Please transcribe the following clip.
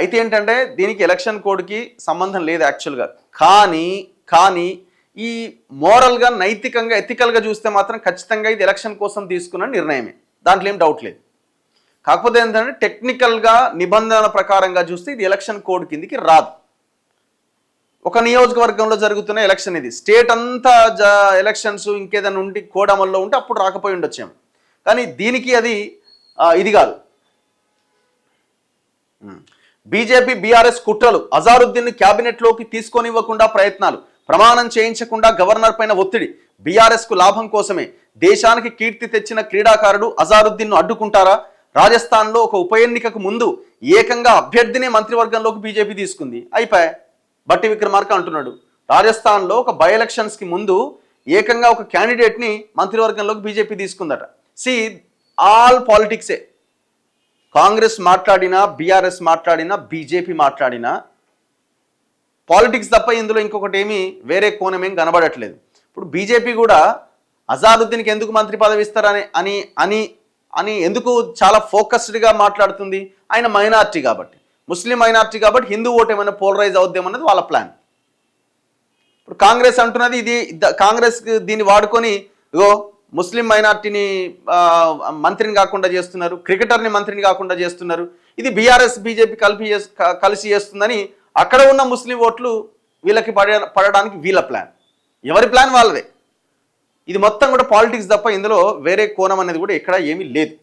అయితే ఏంటంటే దీనికి ఎలక్షన్ కోడ్కి సంబంధం లేదు యాక్చువల్గా. కానీ ఈ మోరల్గా, నైతికంగా, ఎథికల్గా చూస్తే మాత్రం ఖచ్చితంగా ఇది ఎలక్షన్ కోసం తీసుకున్న నిర్ణయమే, దాంట్లో ఏం డౌట్ లేదు. కాకపోతే ఏంటంటే టెక్నికల్గా నిబంధనల ప్రకారంగా చూస్తే ఇది ఎలక్షన్ కోడ్ కిందికి రాదు. ఒక నియోజకవర్గంలో జరుగుతున్న ఎలక్షన్ ఇది, స్టేట్ అంతా ఎలక్షన్స్ ఇంకేదైనా ఉండి కోడ్ అమల్లో ఉంటే అప్పుడు రాకపోయి ఉండొచ్చాము. కానీ దీనికి అది ఇది కాదు. బీజేపీ బీఆర్ఎస్ కుట్రలు, అజారుద్దీన్ క్యాబినెట్లోకి తీసుకొనివ్వకుండా ప్రయత్నాలు, ప్రమాణం చేయించకుండా గవర్నర్ పైన ఒత్తిడి, బీఆర్ఎస్కు లాభం కోసమే. దేశానికి కీర్తి తెచ్చిన క్రీడాకారుడు అజారుద్దీన్ను అడ్డుకుంటారా? రాజస్థాన్లో ఒక ఉప ఎన్నికకు ముందు ఏకంగా అభ్యర్థినే మంత్రివర్గంలోకి బీజేపీ తీసుకుంది. అయిపోయా. బట్టి విక్రమార్క అంటున్నాడు, రాజస్థాన్లో ఒక బై ఎలక్షన్స్కి ముందు ఏకంగా ఒక క్యాండిడేట్ని మంత్రివర్గంలోకి బీజేపీ తీసుకుందట. సి ఆల్ పాలిటిక్సే. కాంగ్రెస్ మాట్లాడినా, బీఆర్ఎస్ మాట్లాడినా, బీజేపీ మాట్లాడినా పాలిటిక్స్ తప్ప ఇందులో ఇంకొకటి ఏమీ వేరే కోణం ఏం కనబడట్లేదు. ఇప్పుడు బీజేపీ కూడా అజారుద్దీన్కి ఎందుకు మంత్రి పదవి ఇస్తారని అని అని అని ఎందుకు చాలా ఫోకస్డ్గా మాట్లాడుతుంది? ఆయన మైనార్టీ కాబట్టి, ముస్లిం మైనార్టీ కాబట్టి హిందూ ఓటు ఏమైనా పోలరైజ్ అవుద్దామన్నది వాళ్ళ ప్లాన్. ఇప్పుడు కాంగ్రెస్ అంటున్నది ఇది, కాంగ్రెస్ దీన్ని వాడుకొని ఇగో ముస్లిం మైనార్టీని మంత్రిని కాకుండా చేస్తున్నారు, క్రికెటర్ని మంత్రిని కాకుండా చేస్తున్నారు, ఇది బీఆర్ఎస్ బీజేపీ కలిసి చేస్తుందని అక్కడ ఉన్న ముస్లిం ఓట్లు వీళ్ళకి పడడానికి వీళ్ళ ప్లాన్. ఎవరి ప్లాన్ వాళ్ళదే. ఇది మొత్తం కూడా పాలిటిక్స్ తప్ప ఇందులో వేరే కోణం అనేది కూడా ఎక్కడ ఏమీ లేదు.